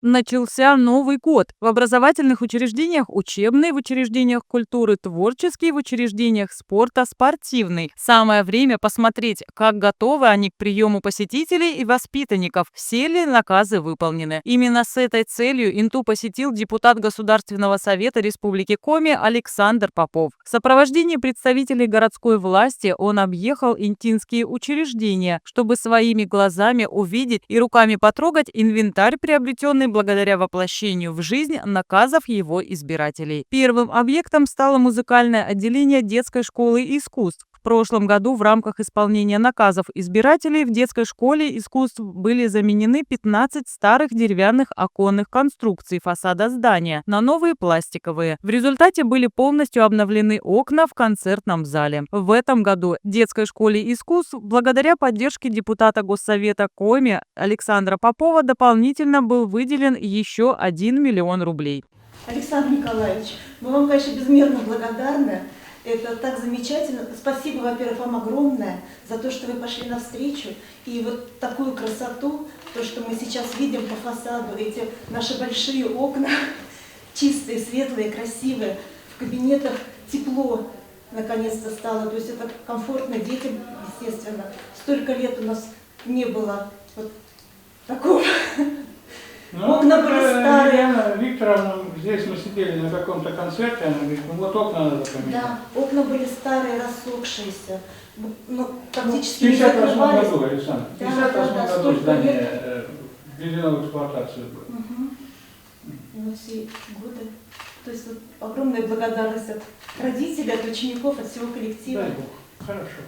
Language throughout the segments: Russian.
Начался Новый год. В образовательных учреждениях учебный, в учреждениях культуры творческий, в учреждениях спорта спортивный. Самое время посмотреть, как готовы они к приему посетителей и воспитанников, все ли наказы выполнены. Именно с этой целью Инту посетил депутат Государственного совета Республики Коми Александр Попов. В сопровождении представителей городской власти он объехал интинские учреждения, чтобы своими глазами увидеть и руками потрогать инвентарь, приобретенный благодаря воплощению в жизнь наказов его избирателей. Первым объектом стало музыкальное отделение детской школы искусств. В прошлом году в рамках исполнения наказов избирателей в детской школе искусств были заменены 15 старых деревянных оконных конструкций фасада здания на новые пластиковые. В результате были полностью обновлены окна в концертном зале. В этом году детской школе искусств благодаря поддержке депутата Госсовета Коми Александра Попова дополнительно был выделен еще 1 миллион рублей. Александр Николаевич, мы вам, конечно, безмерно благодарны. Это так замечательно. Спасибо, во-первых, вам огромное за то, что вы пошли навстречу. И вот такую красоту, то, что мы сейчас видим по фасаду, эти наши большие окна, чистые, светлые, красивые, в кабинетах тепло наконец-то стало. То есть это комфортно детям, естественно. Столько лет у нас не было вот такого. Окна были старые. Елена Викторовна, здесь мы сидели на каком-то концерте, она говорит, ну вот окна надо поменять. Да, окна были старые, рассохшиеся, ну, практически В не 58 закрывались. году, Александр, в Да, 58 да, году столько здание лет. введено в эксплуатацию было. И вот все годы. То есть вот огромная благодарность от родителей, от учеников, от всего коллектива. Дай Бог. Хорошо.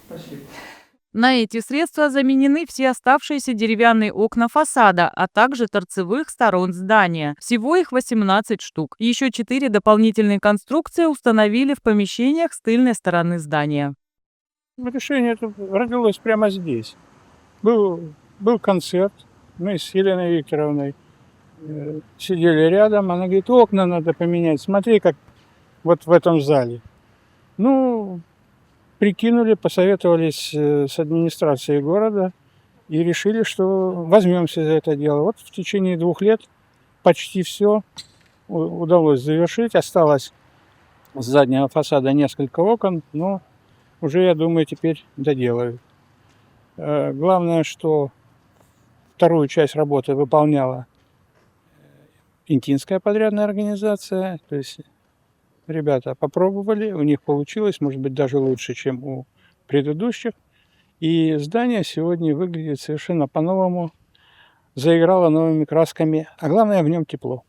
Спасибо. На эти средства заменены все оставшиеся деревянные окна фасада, а также торцевых сторон здания. Всего их 18 штук. Еще 4 дополнительные конструкции установили в помещениях с тыльной стороны здания. Решение это родилось прямо здесь. Был концерт, мы с Еленой Викторовной сидели рядом, она говорит, окна надо поменять, смотри, как вот в этом зале. Ну, прикинули, посоветовались с администрацией города и решили, что возьмемся за это дело. Вот в течение 2 лет почти все удалось завершить. Осталось с заднего фасада несколько окон, но уже, я думаю, теперь доделают. Главное, что вторую часть работы выполняла Интинская подрядная организация, то есть ребята попробовали, у них получилось, может быть, даже лучше, чем у предыдущих. И здание сегодня выглядит совершенно по-новому, заиграло новыми красками, а главное, в нем тепло.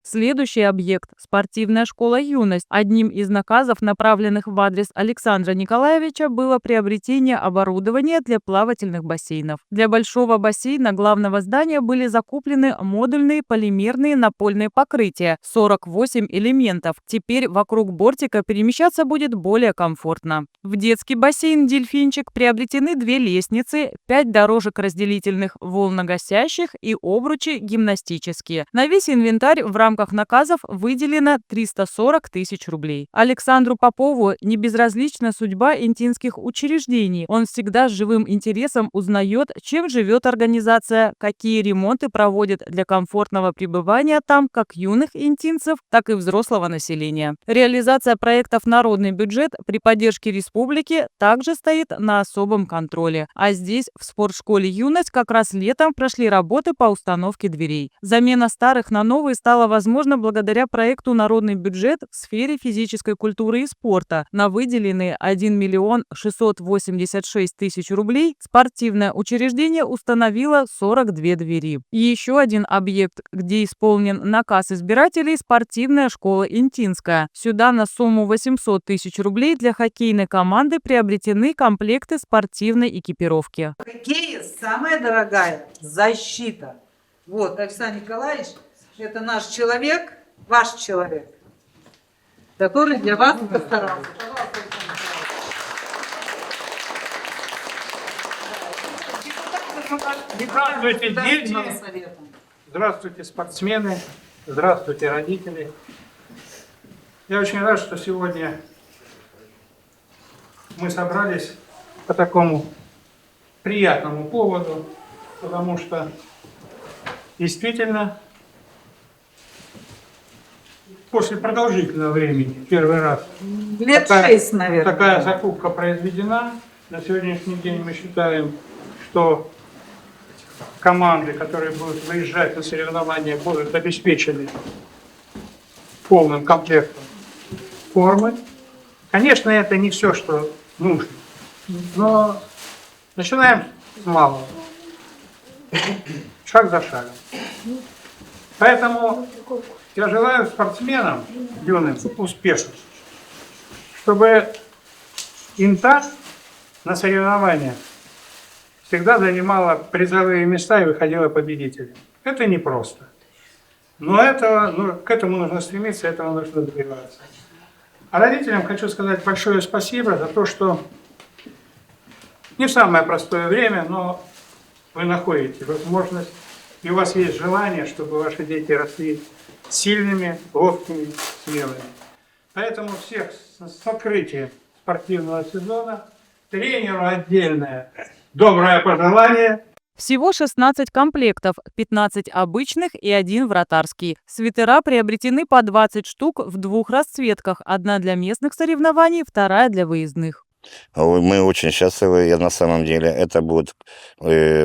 Следующий объект – спортивная школа «Юность». Одним из наказов, направленных в адрес Александра Николаевича, было приобретение оборудования для плавательных бассейнов. Для большого бассейна главного здания были закуплены модульные полимерные напольные покрытия – 48 элементов. Теперь вокруг бортика перемещаться будет более комфортно. В детский бассейн «Дельфинчик» приобретены 2 лестницы, 5 дорожек разделительных волногасящих и обручи гимнастические. На весь инвентарь в рамках наказов выделено 340 тысяч рублей. Александру Попову не безразлична судьба интинских учреждений. Он всегда с живым интересом узнает, чем живет организация, какие ремонты проводит для комфортного пребывания там как юных интинцев, так и взрослого населения. Реализация проектов «Народный бюджет» при поддержке республики также стоит на особом контроле. А здесь, в спортшколе «Юность», как раз летом прошли работы по установке дверей. Замена старых на новые стала возможно благодаря проекту «Народный бюджет» в сфере физической культуры и спорта. На выделенные 1 миллион 686 тысяч рублей спортивное учреждение установило 42 двери. И еще один объект, где исполнен наказ избирателей – спортивная школа «Интинская». Сюда на сумму 800 тысяч рублей для хоккейной команды приобретены комплекты спортивной экипировки. В хоккее самая дорогая защита. Вот, Александр Николаевич, это наш человек, ваш человек, который для вас постарался. Здравствуйте, дети! Здравствуйте, спортсмены! Здравствуйте, родители! Я очень рад, что сегодня мы собрались по такому приятному поводу, потому что действительно после продолжительного времени, первый раз, Лет 6, наверное. такая закупка произведена. На сегодняшний день мы считаем, что команды, которые будут выезжать на соревнования, будут обеспечены полным комплектом формы. Конечно, это не все, что нужно, но начинаем с малого, шаг за шагом. Поэтому я желаю спортсменам юным успехов, чтобы Инта на соревнованиях всегда занимала призовые места и выходила победителем. Это непросто. Но к этому нужно стремиться, этого нужно добиваться. А родителям хочу сказать большое спасибо за то, что не в самое простое время, но вы находите возможность, и у вас есть желание, чтобы ваши дети росли сильными, ловкими, смелыми. Поэтому всех с открытием спортивного сезона, тренеру отдельное доброе пожелание. Всего 16 комплектов, 15 обычных и 1 вратарский. Свитера приобретены по 20 штук в 2 расцветках. Одна для местных соревнований, вторая для выездных. Мы очень счастливы, и на самом деле это будет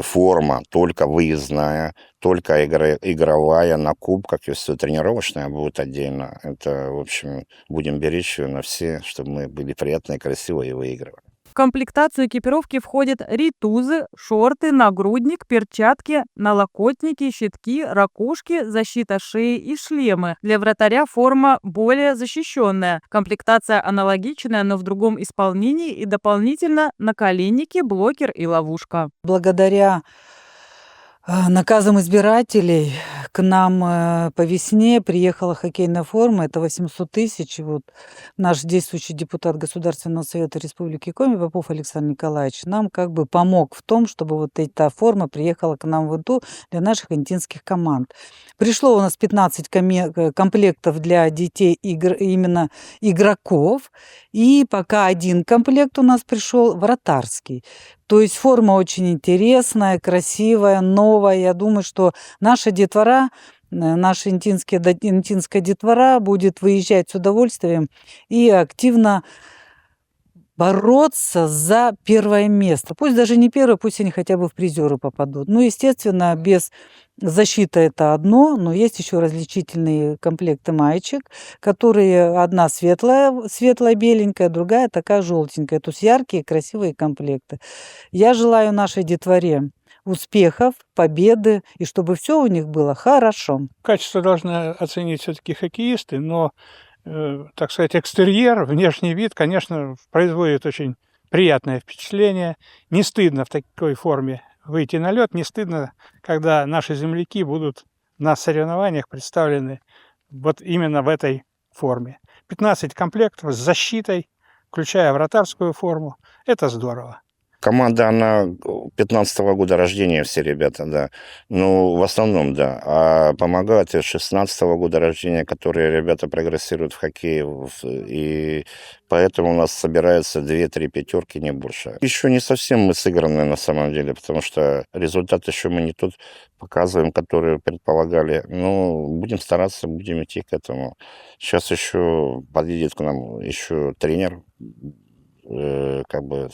форма только выездная, только игровая, на кубках, и все тренировочная будет отдельно. Это, в общем, будем беречь ее на все, чтобы мы были приятные, красивые и выигрывали. В комплектацию экипировки входят ритузы, шорты, нагрудник, перчатки, налокотники, щитки, ракушки, защита шеи и шлемы. Для вратаря форма более защищенная. Комплектация аналогичная, но в другом исполнении, и дополнительно наколенники, блокер и ловушка. Благодаря наказам избирателей к нам по весне приехала хоккейная форма, это 800 тысяч. И вот наш действующий депутат Государственного совета Республики Коми Попов Александр Николаевич нам как бы помог в том, чтобы вот эта форма приехала к нам в ИТУ для наших интинских команд. Пришло у нас 15 комплектов для детей, именно игроков, и пока 1 комплект у нас пришел вратарский. То есть форма очень интересная, красивая, новая. Я думаю, что наша детвора, наша интинская детвора будет выезжать с удовольствием и активно бороться за первое место. Пусть даже не первое, пусть они хотя бы в призеры попадут. Ну, естественно, без защиты это одно, но есть еще различительные комплекты маечек, которые одна светлая беленькая, другая такая желтенькая. То есть яркие, красивые комплекты. Я желаю нашей детворе успехов, победы, и чтобы все у них было хорошо. Качество должны оценить все-таки хоккеисты, но так сказать, экстерьер, внешний вид, конечно, производит очень приятное впечатление. Не стыдно в такой форме выйти на лед, не стыдно, когда наши земляки будут на соревнованиях представлены вот именно в этой форме. 15 комплектов с защитой, включая вратарскую форму. Это здорово. Команда, она 15-го года рождения, все ребята, да. Ну, в основном, да. А помогают и 16-го года рождения, которые ребята прогрессируют в хоккее. И поэтому у нас собирается 2-3 пятерки, не больше. Еще не совсем мы сыграны на самом деле, потому что результат еще мы не тот показываем, который предполагали. Но будем стараться, будем идти к этому. Сейчас еще подъедет к нам еще тренер, как бы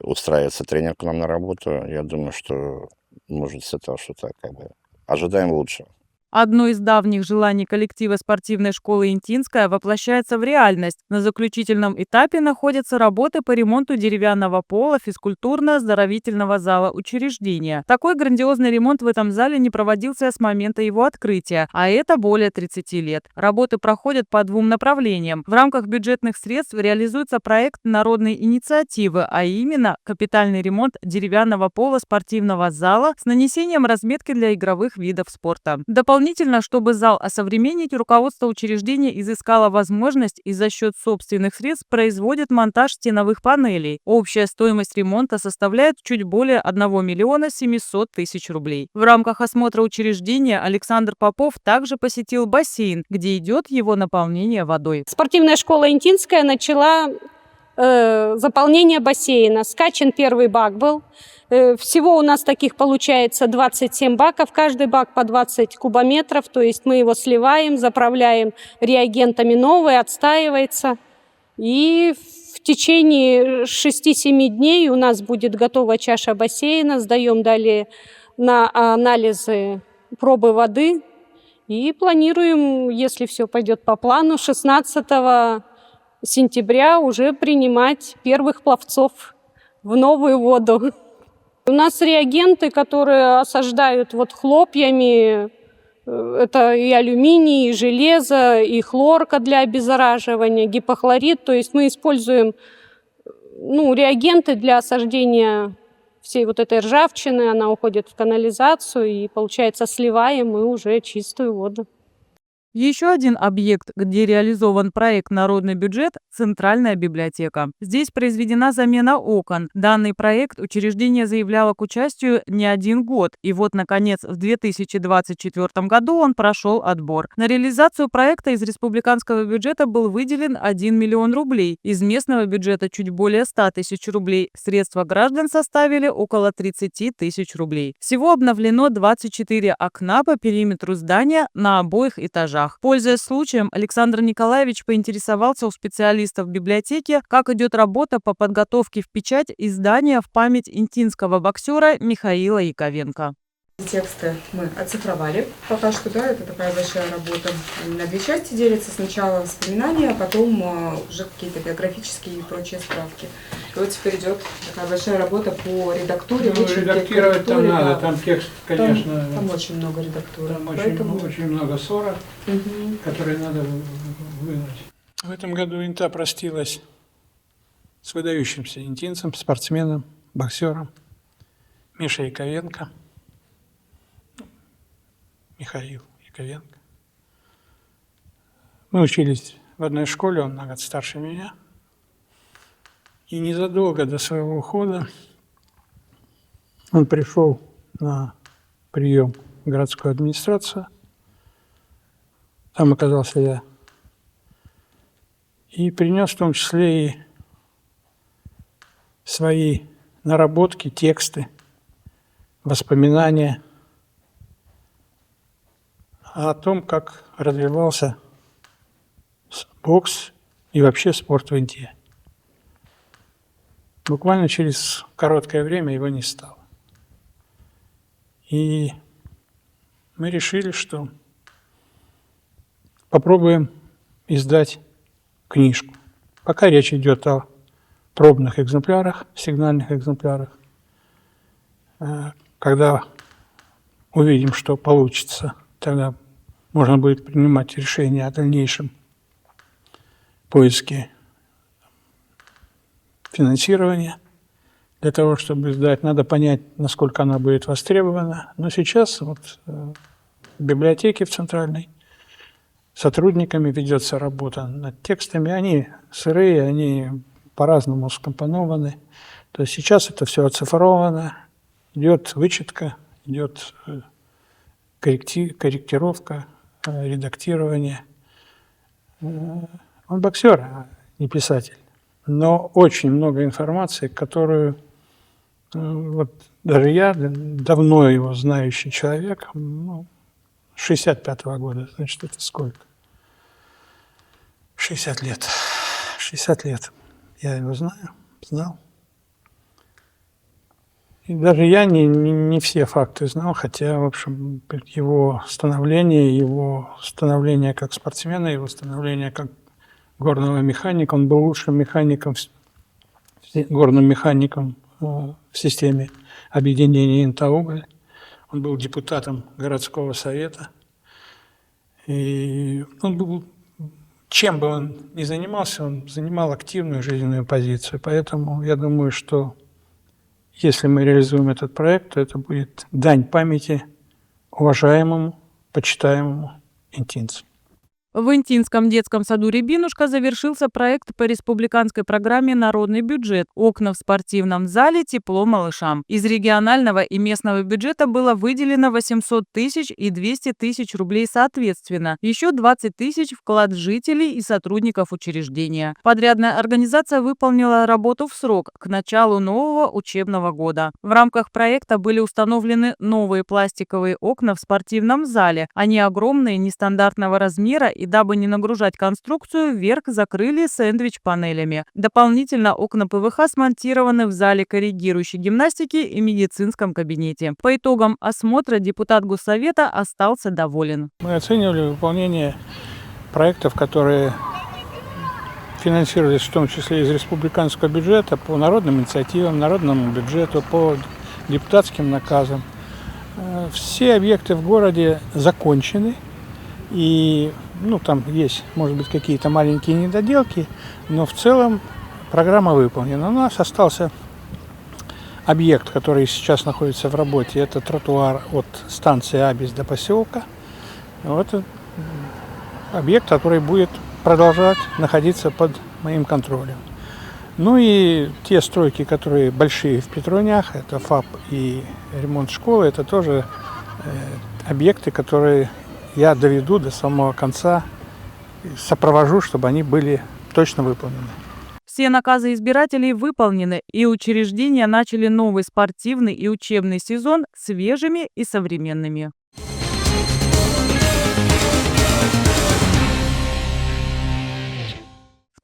устраивается тренер к нам на работу. Я думаю, что может с этого что-то как бы ожидаем лучшего. Одно из давних желаний коллектива спортивной школы «Интинская» воплощается в реальность. На заключительном этапе находятся работы по ремонту деревянного пола физкультурно-оздоровительного зала учреждения. Такой грандиозный ремонт в этом зале не проводился с момента его открытия, а это более 30 лет. Работы проходят по 2 направлениям. В рамках бюджетных средств реализуется проект народной инициативы, а именно капитальный ремонт деревянного пола спортивного зала с нанесением разметки для игровых видов спорта. Дополнительно, чтобы зал осовременить, руководство учреждения изыскало возможность и за счет собственных средств производит монтаж стеновых панелей. Общая стоимость ремонта составляет чуть более 1 миллиона 700 тысяч рублей. В рамках осмотра учреждения Александр Попов также посетил бассейн, где идет его наполнение водой. Спортивная школа «Интинская» начала заполнение бассейна. Скачан первый бак был. Всего у нас таких получается 27 баков, каждый бак по 20 кубометров, то есть мы его сливаем, заправляем реагентами новые, отстаивается. И в течение 6-7 дней у нас будет готова чаша бассейна, сдаем далее на анализы пробы воды и планируем, если все пойдет по плану, 16 сентября уже принимать первых пловцов в новую воду. У нас реагенты, которые осаждают вот хлопьями, это и алюминий, и железо, и хлорка для обеззараживания, гипохлорид. То есть мы используем реагенты для осаждения всей вот этой ржавчины, она уходит в канализацию и, получается, сливаем мы уже чистую воду. Еще один объект, где реализован проект «Народный бюджет» – Центральная библиотека. Здесь произведена замена окон. Данный проект учреждение заявляло к участию не один год. И вот, наконец, в 2024 году он прошел отбор. На реализацию проекта из республиканского бюджета был выделен 1 миллион рублей. Из местного бюджета чуть более 100 тысяч рублей. Средства граждан составили около 30 тысяч рублей. Всего обновлено 24 окна по периметру здания на обоих этажах. Пользуясь случаем, Александр Николаевич поинтересовался у специалистов библиотеки, как идет работа по подготовке в печать издания в память интинского боксера Михаила Яковенко. Тексты мы оцифровали пока что, да, это такая большая работа. Они на две части делятся. Сначала воспоминания, а потом уже какие-то биографические и прочие справки. И вот теперь идет такая большая работа по редактуре. Редактировать там надо, да. Там текст, конечно... Там очень много редактуры. Там очень много ссоров, которые надо вынуть. В этом году Инта простилась с выдающимся интинцем, спортсменом, боксером Мишей Яковенко. Михаил Яковенко. Мы учились в одной школе, он на год старше меня. И незадолго до своего ухода он пришел на прием в городскую администрацию. Там оказался я. И принес в том числе и свои наработки, тексты, воспоминания о том, как развивался бокс и вообще спорт в Индии. Буквально через короткое время его не стало. И мы решили, что попробуем издать книжку. Пока речь идет о пробных экземплярах, сигнальных экземплярах. Когда увидим, что получится, тогда можно будет принимать решение о дальнейшем поиске финансирования. Для того, чтобы издать, надо понять, насколько она будет востребована. Но сейчас вот в библиотеке в Центральной сотрудниками ведется работа над текстами. Они сырые, они по-разному скомпонованы. То есть сейчас это все оцифровано, идет вычетка, идет корректировка, редактирование. Он боксер, а не писатель. Но очень много информации, которую вот даже я, давно его знающий человек, 65-го года, значит, это сколько? 60 лет. 60 лет я его знал. И даже я не все факты знал, хотя, в общем, его становление как спортсмена, его становление как горного механика, он был лучшим механиком, горным механиком в системе объединения «Интауголь». Он был депутатом городского совета. И он был, чем бы он ни занимался, он занимал активную жизненную позицию. Поэтому я думаю, что если мы реализуем этот проект, то это будет дань памяти уважаемому, почитаемому интинцу. В Интинском детском саду «Рябинушка» завершился проект по республиканской программе «Народный бюджет. Окна в спортивном зале. Тепло малышам». Из регионального и местного бюджета было выделено 800 тысяч и 200 тысяч рублей соответственно. Еще 20 тысяч – вклад жителей и сотрудников учреждения. Подрядная организация выполнила работу в срок к началу нового учебного года. В рамках проекта были установлены новые пластиковые окна в спортивном зале. Они огромные, нестандартного размера, и дабы не нагружать конструкцию, верх закрыли сэндвич-панелями. Дополнительно окна ПВХ смонтированы в зале коррегирующей гимнастики и медицинском кабинете. По итогам осмотра депутат Госсовета остался доволен. Мы оценивали выполнение проектов, которые финансировались в том числе из республиканского бюджета по народным инициативам, народному бюджету, по депутатским наказам. Все объекты в городе закончены, и там есть, может быть, какие-то маленькие недоделки, но в целом программа выполнена. У нас остался объект, который сейчас находится в работе, это тротуар от станции Абис до поселка. Это объект, который будет продолжать находиться под моим контролем. Ну и те стройки, которые большие в Петронях, это ФАП и ремонт школы, это тоже объекты, которые я доведу до самого конца, сопровожу, чтобы они были точно выполнены. Все наказы избирателей выполнены, и учреждения начали новый спортивный и учебный сезон свежими и современными.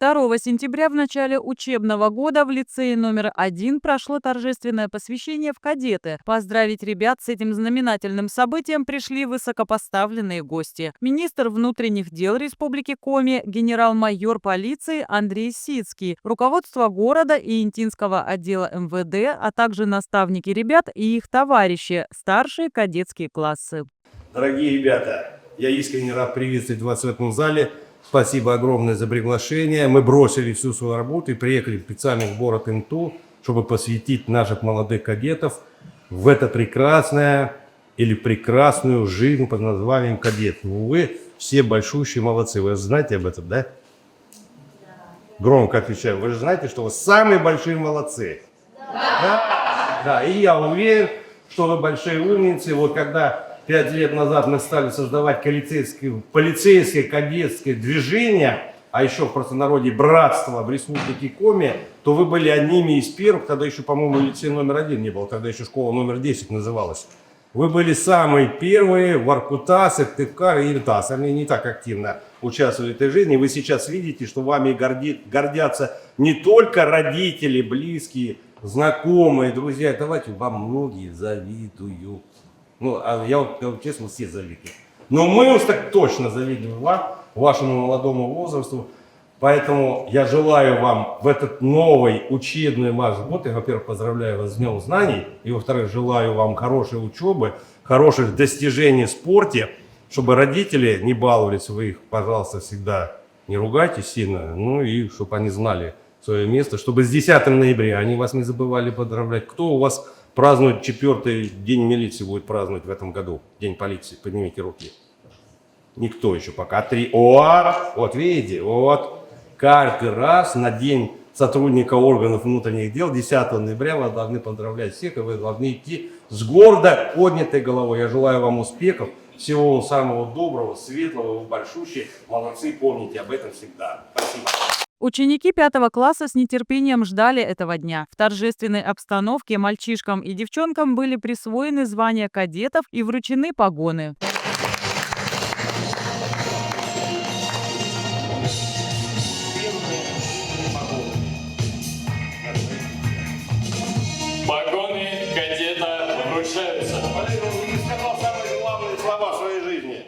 2 сентября в начале учебного года в лицее номер 1 прошло торжественное посвящение в кадеты. Поздравить ребят с этим знаменательным событием пришли высокопоставленные гости. Министр внутренних дел Республики Коми, генерал-майор полиции Андрей Сицкий, руководство города и Интинского отдела МВД, а также наставники ребят и их товарищи, старшие кадетские классы. Дорогие ребята, я искренне рад приветствовать вас в этом зале. Спасибо огромное за приглашение. Мы бросили всю свою работу и приехали специально в город Инту, чтобы посвятить наших молодых кадетов в это прекрасное или прекрасную жизнь под названием кадет. Вы все большущие молодцы. Вы знаете об этом, да? Громко отвечаю. Вы же знаете, что вы самые большие молодцы. Да, и я уверен, что вы большие умницы. Вот когда 5 лет назад мы стали создавать полицейское кадетское движение, а еще в простонародье братство в Республике Коми, то вы были одними из первых, тогда еще, по-моему, лицей номер 1 не было, тогда еще школа номер 10 называлась. Вы были самые первые в Воркута, Сыктывкар и Иртас. Они не так активно участвовали в этой жизни. Вы сейчас видите, что вами гордятся не только родители, близкие, знакомые, друзья. Давайте, вам многие завидуют. Я вот честно, все завидуют. Но мы уж так точно завидуем вам, вашему молодому возрасту. Поэтому я желаю вам в этот новый учебный ваш год, я, во-первых, поздравляю вас с Днем знаний, и, во-вторых, желаю вам хорошей учебы, хороших достижений в спорте, чтобы родители не баловались, вы их, пожалуйста, всегда не ругайте сильно, и чтобы они знали свое место, чтобы с 10 ноября они вас не забывали поздравлять. Кто у вас празднует 4-й день милиции, будет праздновать в этом году, День полиции? Поднимите руки. Никто еще пока. 3. Вот видите, каждый раз на День сотрудника органов внутренних дел 10 ноября вы должны поздравлять всех, и вы должны идти с гордо поднятой головой. Я желаю вам успехов, всего самого доброго, светлого, вы большущие. Молодцы, помните об этом всегда. Спасибо. Ученики 5 класса с нетерпением ждали этого дня. В торжественной обстановке мальчишкам и девчонкам были присвоены звания кадетов и вручены погоны. Погоны кадета вручаются. Валерий, он не сказал самые главные слова в своей жизни.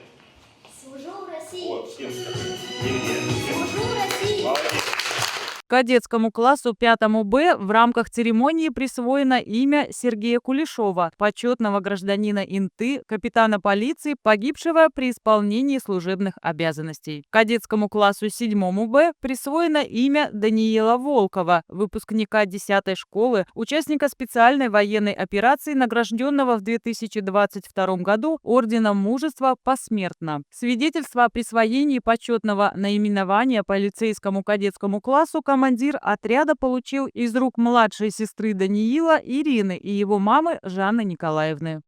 Служу России. Вот, всем скажи. Служу России. Молодец. Кадетскому классу 5 Б в рамках церемонии присвоено имя Сергея Кулешова, почетного гражданина Инты, капитана полиции, погибшего при исполнении служебных обязанностей. Кадетскому классу 7 Б присвоено имя Даниила Волкова, выпускника 10-й школы, участника специальной военной операции, награжденного в 2022 году Орденом Мужества посмертно. Свидетельство о присвоении почетного наименования полицейскому кадетскому классу командир отряда получил из рук младшей сестры Даниила Ирины и его мамы Жанны Николаевны.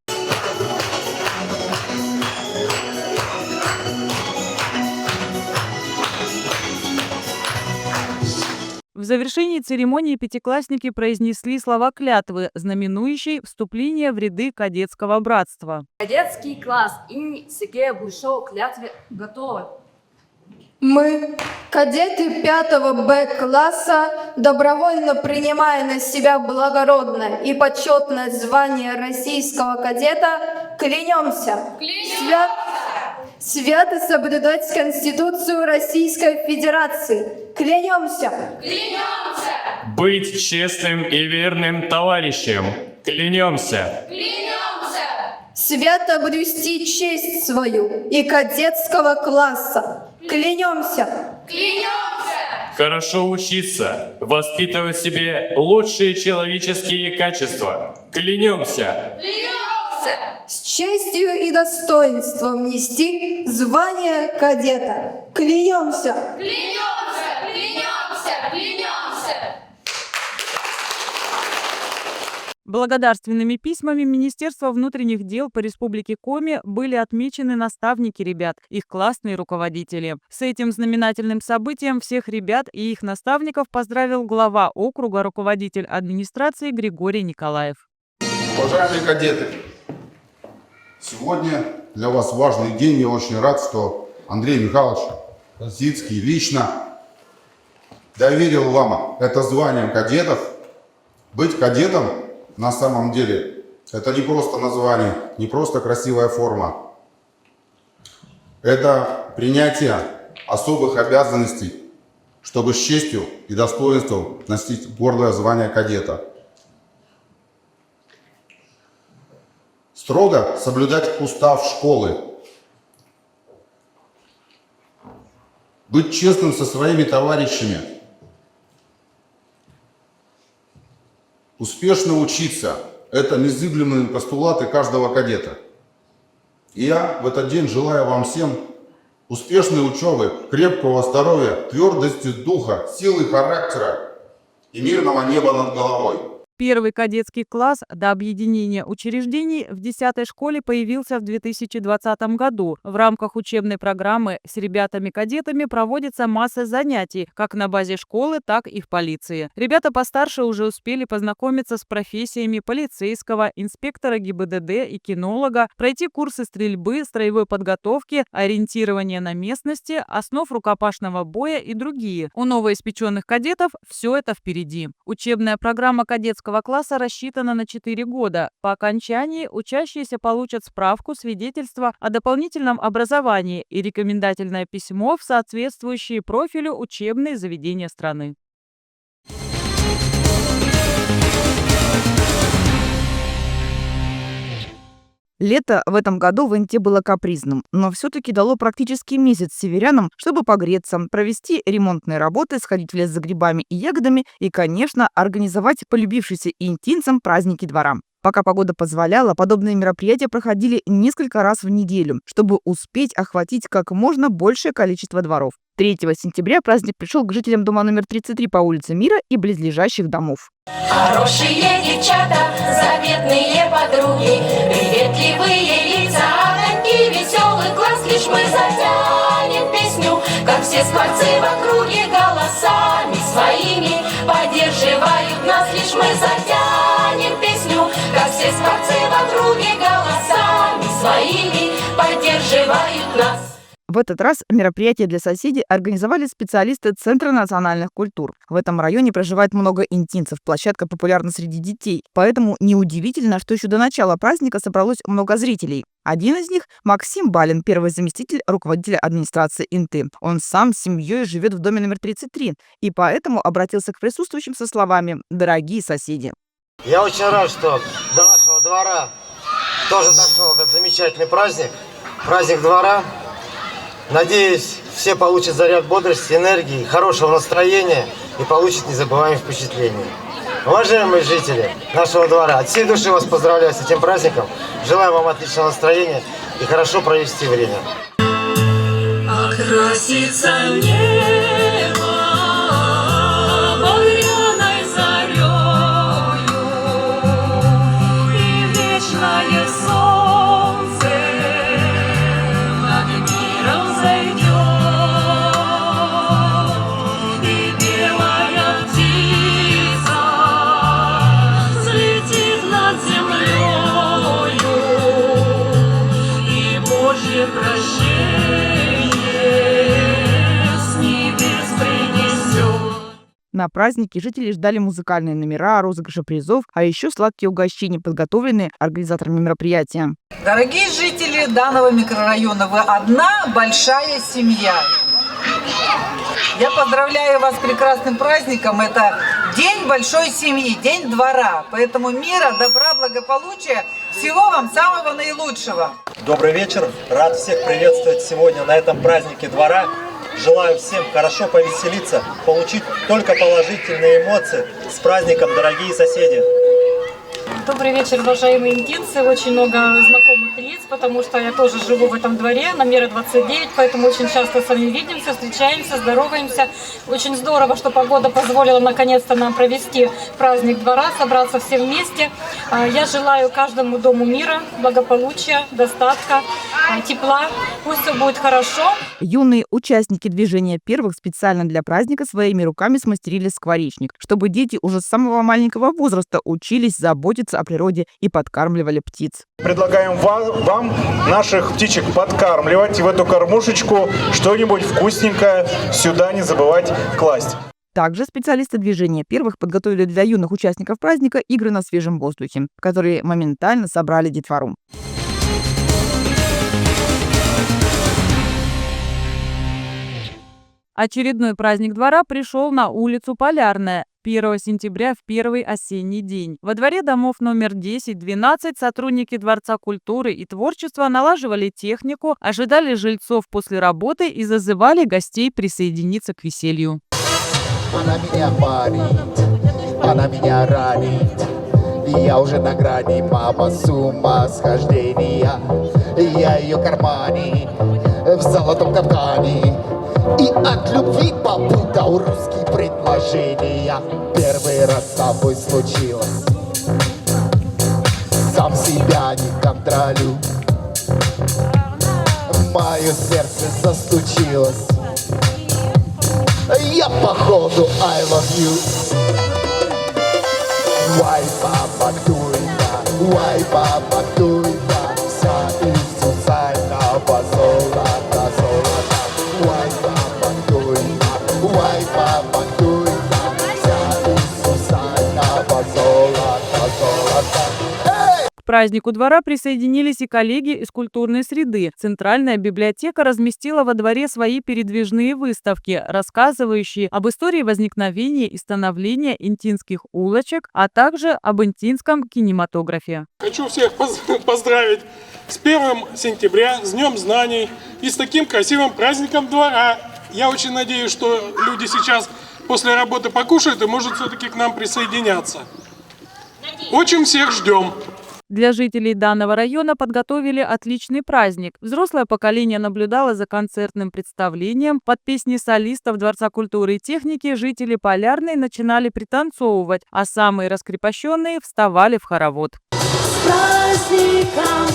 В завершении церемонии пятиклассники произнесли слова клятвы, знаменующей вступление в ряды кадетского братства. Кадетский класс имени Сергея Кулешова к клятве готовы. Мы, кадеты 5 Б-класса, добровольно принимая на себя благородное и почетное звание российского кадета, клянемся свято соблюдать Конституцию Российской Федерации. Клянемся! Быть честным и верным товарищем. Клянемся. Свято блюсти честь свою и кадетского класса. Клянемся! Хорошо учиться, воспитывать в себе лучшие человеческие качества. Клянемся. С честью и достоинством нести звание кадета. Клянемся! Благодарственными письмами Министерства внутренних дел по Республике Коми были отмечены наставники ребят, их классные руководители. С этим знаменательным событием всех ребят и их наставников поздравил глава округа, руководитель администрации Григорий Николаев. Уважаемые кадеты, сегодня для вас важный день. Я очень рад, что Андрей Михайлович Зицкий лично доверил вам это звание кадетов. Быть кадетом на самом деле это не просто название, не просто красивая форма. Это принятие особых обязанностей, чтобы с честью и достоинством носить гордое звание кадета. Строго соблюдать устав школы. Быть честным со своими товарищами. Успешно учиться – это незыблемые постулаты каждого кадета. И я в этот день желаю вам всем успешной учебы, крепкого здоровья, твердости духа, силы характера и мирного неба над головой. Первый кадетский класс до объединения учреждений в 10-й школе появился в 2020 году. В рамках учебной программы с ребятами-кадетами проводится масса занятий как на базе школы, так и в полиции. Ребята постарше уже успели познакомиться с профессиями полицейского, инспектора ГИБДД и кинолога, пройти курсы стрельбы, строевой подготовки, ориентирования на местности, основ рукопашного боя и другие. У новоиспеченных кадетов все это впереди. Учебная программа кадетского класса рассчитана на 4 года. По окончании учащиеся получат справку, свидетельство о дополнительном образовании и рекомендательное письмо в соответствующие профилю учебные заведения страны. Лето в этом году в Инте было капризным, но все-таки дало практически месяц северянам, чтобы погреться, провести ремонтные работы, сходить в лес за грибами и ягодами и, конечно, организовать полюбившиеся интинцам праздники двора. Пока погода позволяла, подобные мероприятия проходили несколько раз в неделю, чтобы успеть охватить как можно большее количество дворов. 3 сентября праздник пришел к жителям дома номер 33 по улице Мира и близлежащих домов. Хорошие девчата, заветные подруги, приветливые лица, огоньки, веселый глаз, лишь мы затянем песню, как все скворцы в округе голосами своими поддерживают нас, лишь мы затянем песню, как все скворцы в округе голосами своими поддерживают нас. В этот раз мероприятие для соседей организовали специалисты Центра национальных культур. В этом районе проживает много интинцев, площадка популярна среди детей. Поэтому неудивительно, что еще до начала праздника собралось много зрителей. Один из них – Максим Балин, первый заместитель руководителя администрации Инты. Он сам с семьей живет в доме номер 33 и поэтому обратился к присутствующим со словами «Дорогие соседи». Я очень рад, что до нашего двора тоже дошел этот замечательный праздник. Праздник двора. Надеюсь, все получат заряд бодрости, энергии, хорошего настроения и получат незабываемые впечатления. Уважаемые жители нашего двора, от всей души вас поздравляю с этим праздником. Желаю вам отличного настроения и хорошо провести время. Окрасится небо багряной зарею, и вечное солнце над миром зайдет, и белая птица взлетит над землею, и Божье прощение с небес принесет. На празднике жители ждали музыкальные номера, розыгрыши призов, а еще сладкие угощения, подготовленные организаторами мероприятия. Дорогие жители данного микрорайона, вы одна большая семья. Я поздравляю вас с прекрасным праздником. Это День большой семьи, День двора. Поэтому мира, добра, благополучия, всего вам самого наилучшего. Добрый вечер. Рад всех приветствовать сегодня на этом празднике двора. Желаю всем хорошо повеселиться, получить только положительные эмоции. С праздником, дорогие соседи! Добрый вечер, уважаемые интинцы. Очень много знакомых лиц, потому что я тоже живу в этом дворе, на Мира 29, поэтому очень часто с вами видимся, встречаемся, здороваемся. Очень здорово, что погода позволила наконец-то нам провести праздник двора, собраться все вместе. Я желаю каждому дому мира, благополучия, достатка, тепла. Пусть все будет хорошо. Юные участники движения первых специально для праздника своими руками смастерили скворечник, чтобы дети уже с самого маленького возраста учились заботиться о природе и подкармливали птиц. Предлагаем вам наших птичек подкармливать и в эту кормушечку что-нибудь вкусненькое сюда не забывать класть. Также специалисты движения первых подготовили для юных участников праздника игры на свежем воздухе, которые моментально собрали детвору. Очередной праздник двора пришел на улицу Полярная 1 сентября в первый осенний день. Во дворе домов номер 10-12 сотрудники Дворца культуры и творчества налаживали технику, ожидали жильцов после работы и зазывали гостей присоединиться к веселью. Она меня парит, она меня ранит. Я уже на грани, мама, с ума схождения. Я ее кармане в золотом капкане. И от любви попутал русские предложения. Первый раз с тобой случилось, сам себя не контролю. Мое сердце застучилось. Я походу I love you. Why, баба, дуйна, why, баба, дуйна, вся из сусального золота, золота. Why, баба, дуйна, why, баба, дуйна, вся из сусального золота, золота. К празднику двора присоединились и коллеги из культурной среды. Центральная библиотека разместила во дворе свои передвижные выставки, рассказывающие об истории возникновения и становления интинских улочек, а также об интинском кинематографе. Хочу всех поздравить с 1 сентября, с Днем знаний и с таким красивым праздником двора. Я очень надеюсь, что люди сейчас после работы покушают и, может, все-таки к нам присоединяться. Очень всех ждем. Для жителей данного района подготовили отличный праздник. Взрослое поколение наблюдало за концертным представлением. Под песни солистов Дворца культуры и техники жители Полярной начинали пританцовывать, а самые раскрепощенные вставали в хоровод. С праздником,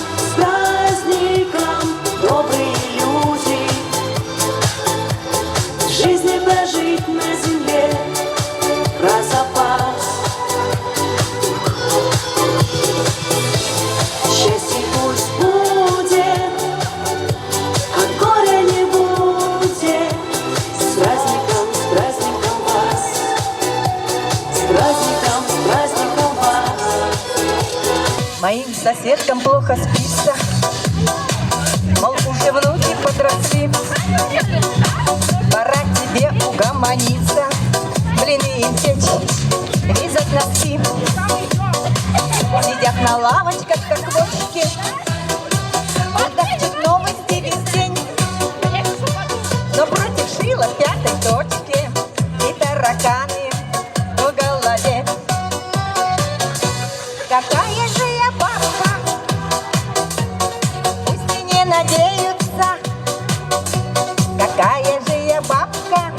добрые люди, жизни прожить на земле про запас. Счастье пусть будет, а горя не соседкам плохо спится. Мол, уже внуки подросли, пора тебе угомониться. Блины им печь, вязать носки, сидят на лавочках, как квочки, удачат новости весь день. Но против шила пятой точки и тараканы в голове. Какая же я бабка, пусть и не надеются. Какая же я бабка,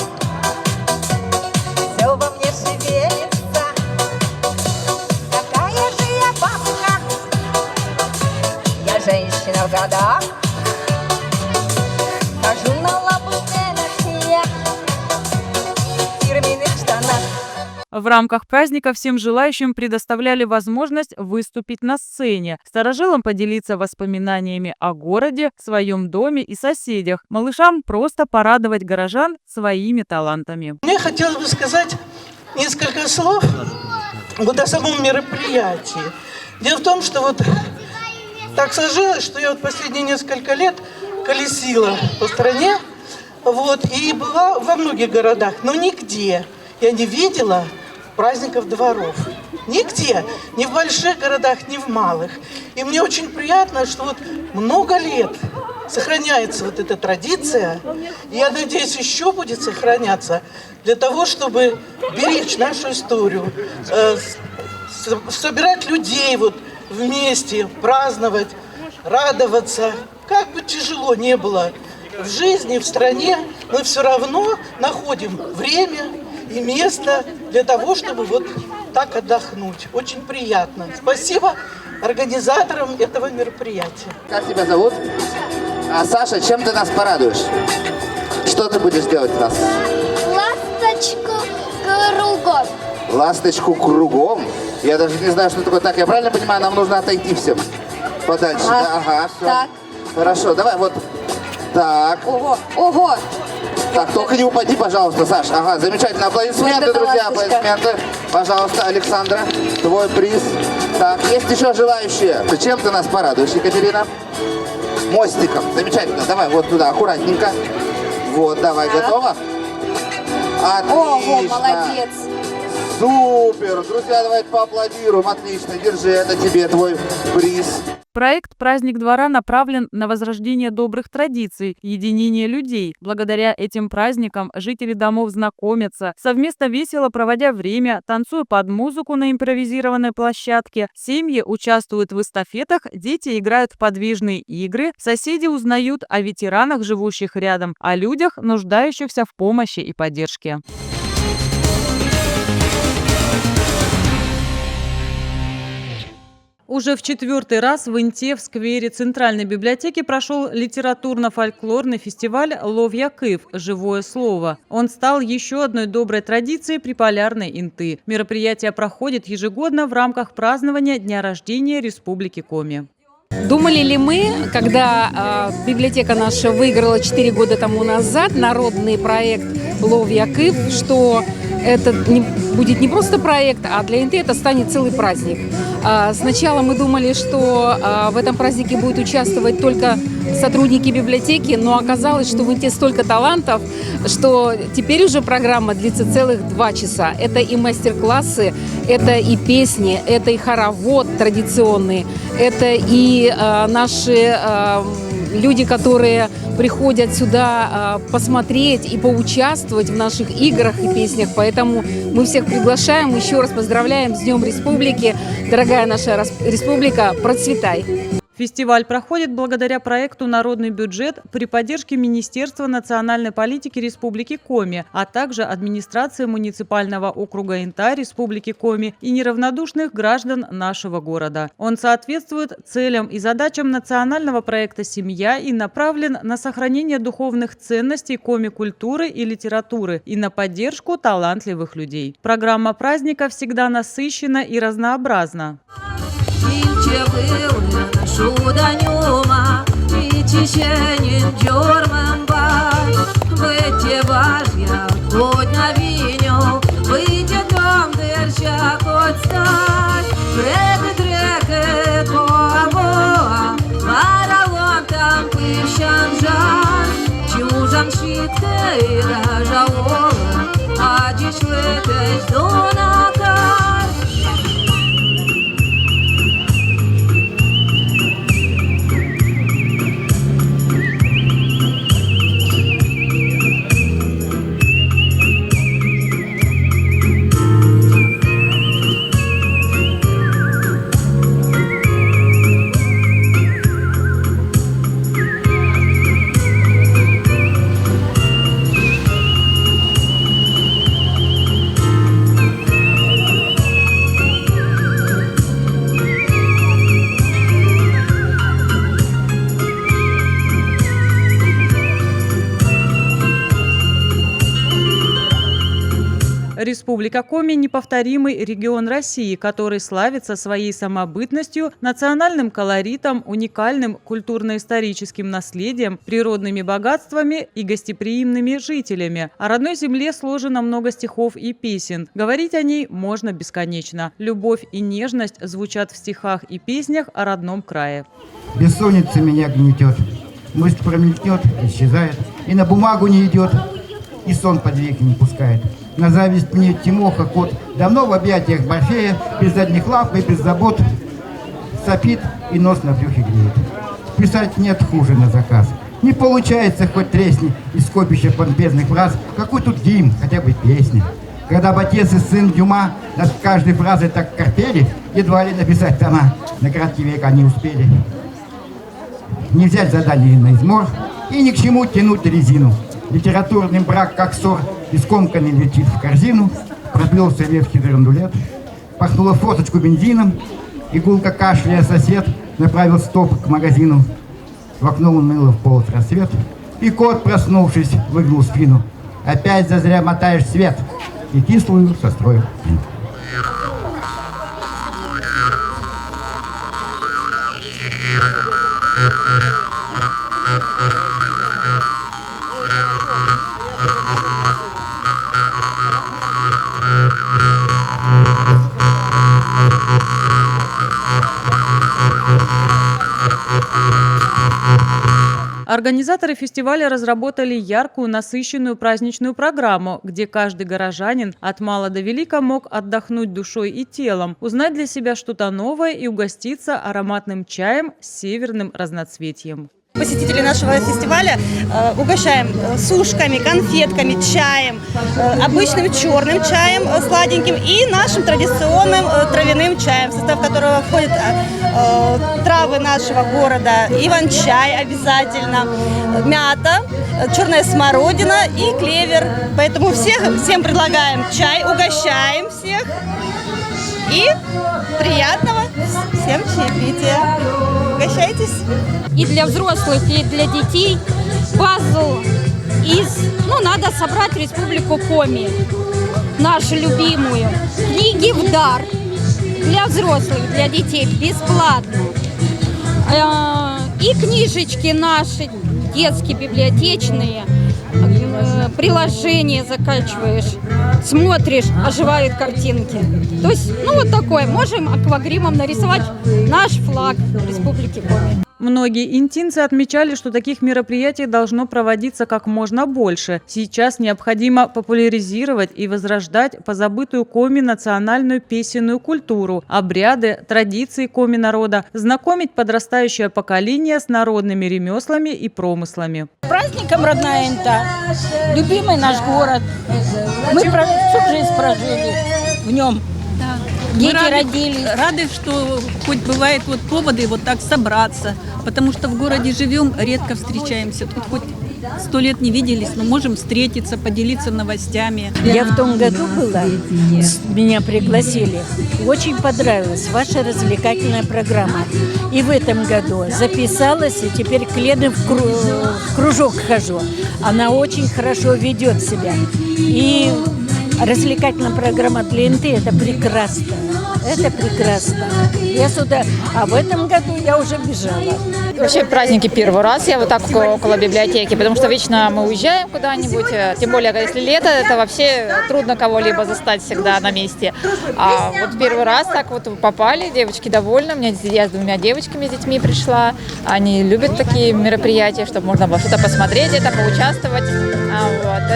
все во мне шевелится. Какая же я бабка, я женщина в годах, хожу на лабутенах, в фирменных штанах. В рамках праздника всем желающим предоставляли возможность выступить на сцене, старожилам поделиться воспоминаниями о городе, своем доме и соседях, малышам просто порадовать горожан своими талантами. Мне хотелось бы сказать несколько слов вот о самом мероприятии. Дело в том, что вот так сложилось, что я вот последние несколько лет колесила по стране, вот, и была во многих городах, но нигде я не видела праздников дворов. Нигде, ни в больших городах, ни в малых. И мне очень приятно, что вот много лет сохраняется вот эта традиция. И я надеюсь, еще будет сохраняться для того, чтобы беречь нашу историю, собирать людей вот вместе, праздновать, радоваться. Как бы тяжело не было в жизни, в стране, мы все равно находим время и место для того, чтобы вот так отдохнуть. Очень приятно. Спасибо организаторам этого мероприятия. Как тебя зовут? Саша, чем ты нас порадуешь? Что ты будешь делать у нас? Ласточку кругом. Ласточку кругом? Я даже не знаю, что такое. Так, я правильно понимаю, нам нужно отойти всем подальше. Да, ага, все. Так. Хорошо, давай вот так. Ого, ого. Так, только не упади, пожалуйста, Саш. Ага, замечательно. Аплодисменты, друзья, аплодисменты. Пожалуйста, Александра, твой приз. Так, есть еще желающие. Чем ты нас порадуешь, Екатерина? Мостиком. Замечательно. Давай вот туда, аккуратненько. Вот, давай, готова? Отлично. Ого, молодец. Супер. Друзья, давайте поаплодируем. Отлично. Держи, это тебе твой приз. Проект «Праздник двора» направлен на возрождение добрых традиций, единение людей. Благодаря этим праздникам жители домов знакомятся, совместно весело проводя время, танцуя под музыку на импровизированной площадке. Семьи участвуют в эстафетах, дети играют в подвижные игры, соседи узнают о ветеранах, живущих рядом, о людях, нуждающихся в помощи и поддержке. Уже в 4-й раз в Инте в сквере Центральной библиотеки прошел литературно-фольклорный фестиваль «Ловья Кыв. Живое слово». Он стал еще одной доброй традицией приполярной Инты. Мероприятие проходит ежегодно в рамках празднования дня рождения Республики Коми. Думали ли мы, когда библиотека наша выиграла 4 года тому назад народный проект «Ловья Кыв», что это будет не просто проект, а для Инты это станет целый праздник. Сначала мы думали, что в этом празднике будут участвовать только сотрудники библиотеки, но оказалось, что в Инте столько талантов, что теперь уже программа длится целых 2 часа. Это и мастер-классы, это и песни, это и хоровод традиционный, это и наши люди, которые приходят сюда посмотреть и поучаствовать в наших играх и песнях. Поэтому мы всех приглашаем, еще раз поздравляем с Днем Республики. Дорогая наша республика, процветай! Фестиваль проходит благодаря проекту «Народный бюджет» при поддержке Министерства национальной политики Республики Коми, а также администрации муниципального округа Инта Республики Коми и неравнодушных граждан нашего города. Он соответствует целям и задачам национального проекта «Семья» и направлен на сохранение духовных ценностей коми-культуры и литературы и на поддержку талантливых людей. Программа праздника всегда насыщена и разнообразна. Şudanıma içişenin görmem var. Выйти важья, хоть на виню, выйти там дырча, хоть стать. Трек, по Jamshite Rajaola Ajishwete Donakar Республика Коми – неповторимый регион России, который славится своей самобытностью, национальным колоритом, уникальным культурно-историческим наследием, природными богатствами и гостеприимными жителями. О родной земле сложено много стихов и песен. Говорить о ней можно бесконечно. Любовь и нежность звучат в стихах и песнях о родном крае. Бессонница меня гнетет, мысль промелькнет, исчезает, и на бумагу не идет, и сон под веки не пускает. На зависть мне Тимоха кот давно в объятиях Морфея, без задних лап и без забот, сопит и нос на брюхе греет. Писать нет хуже на заказ. Не получается, хоть тресни из скопища помпезных фраз, какой тут гимн, хотя бы песни. Когда бы отец и сын Дюма над каждой фразой так корпели, едва ли написать тома, на краткий век они успели. Не взять задание на измор и ни к чему тянуть резину. Литературный брак, как ссор, и скомканный летит в корзину. Проплелся ветхий драндулет, пахнула форточку бензином, игулка кашляя сосед направил стоп к магазину. В окно уныло вполз рассвет, и кот, проснувшись, выгнул спину. Опять зазря мотаешь свет, и кислую состроил. Организаторы фестиваля разработали яркую, насыщенную праздничную программу, где каждый горожанин от мала до велика мог отдохнуть душой и телом, узнать для себя что-то новое и угоститься ароматным чаем с северным разноцветием. Посетители нашего фестиваля угощаем сушками, конфетками, чаем, обычным черным чаем сладеньким и нашим традиционным травяным чаем, в состав которого входят травы нашего города, иван-чай обязательно, мята, черная смородина и клевер. Поэтому всем предлагаем чай, угощаем всех и приятного всем чаепития. Угощайтесь. И для взрослых, и для детей пазл надо собрать Республику Коми, нашу любимую. Книги в дар для взрослых, для детей бесплатно. И книжечки наши, детские, библиотечные, приложение закачиваешь, смотришь, оживают картинки. То есть, вот такое. Можем аквагримом нарисовать наш флаг Республики Коми. Многие интинцы отмечали, что таких мероприятий должно проводиться как можно больше. Сейчас необходимо популяризировать и возрождать позабытую Коми национальную песенную культуру, обряды, традиции Коми народа, знакомить подрастающее поколение с народными ремеслами и промыслами. Праздником родная Инта, любимый наш город. Мы всю жизнь прожили в нем. Да. Дети родились. Рады, что хоть бывает поводы так собраться, потому что в городе живем, редко встречаемся. Тут хоть 100 лет не виделись, но можем встретиться, поделиться новостями. Я в том году была, меня пригласили. Очень понравилась ваша развлекательная программа. И в этом году записалась, и теперь к Лене в кружок хожу. Она очень хорошо ведет себя. И развлекательная программа для НТ – это прекрасно. Это прекрасно. Я сюда, а в этом году я уже бежала. Вообще праздники первый раз я вот так около библиотеки, потому что вечно мы уезжаем куда-нибудь, тем более, если лето, это вообще трудно кого-либо застать всегда на месте. А вот первый раз так вот попали, девочки довольны, я с 2 девочками, с детьми пришла, они любят такие мероприятия, чтобы можно было что-то посмотреть, это поучаствовать,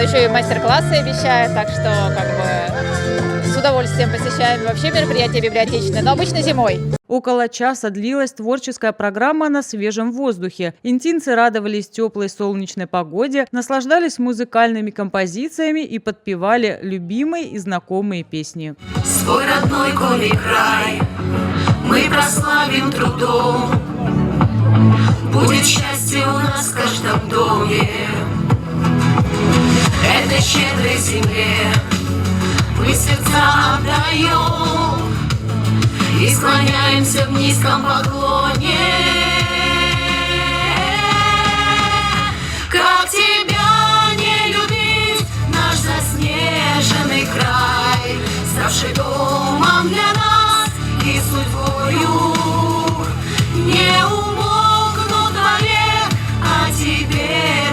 Да еще и мастер-классы обещают, так что как бы с удовольствием посещаем вообще мероприятия библиотечные, но обычно зимой. Около часа длилась творческая программа на свежем воздухе. Интинцы радовались теплой солнечной погоде, наслаждались музыкальными композициями и подпевали любимые и знакомые песни. Свой родной коли край мы прославим трудом. Будет счастье у нас в каждом доме. Этой щедрой земле мы сердца отдаем и склоняемся в низком поклоне. Как тебя не любить, наш заснеженный край, ставший домом для нас и судьбою. Не умолкнут вовек, а тебе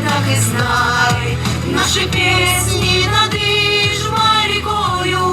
так и знай, наши песни над Ижмой рекою.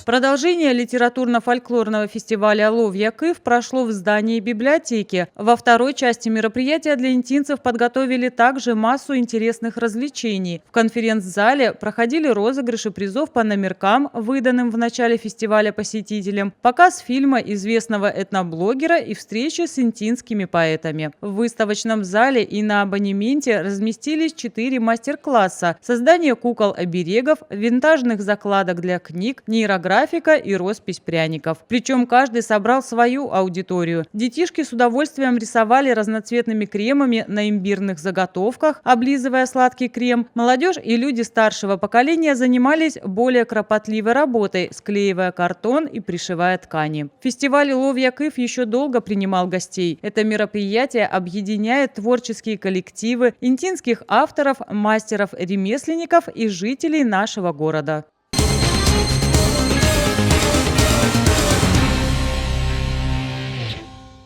Продолжение литературно-фольклорного фестиваля «Ловья-Кыв» прошло в здании библиотеки. Во второй части мероприятия для интинцев подготовили также массу интересных развлечений. В конференц-зале проходили розыгрыши призов по номеркам, выданным в начале фестиваля посетителям, показ фильма известного этноблогера и встречи с интинскими поэтами. В выставочном зале и на абонементе разместились 4 мастер-класса: создание кукол-оберегов, винтажных закладок для книг, нейрографика и роспись пряников. Причем каждый собрал свою аудиторию. Детишки с удовольствием рисовали разноцветными кремами на имбирных заготовках, облизывая сладкий крем. Молодежь и люди старшего поколения занимались более кропотливой работой, склеивая картон и пришивая ткани. Фестиваль «Ловья-Кыв» еще долго принимал гостей. Это мероприятие объединяет творческие коллективы интинских авторов, мастеров-ремесленников и жителей нашего города.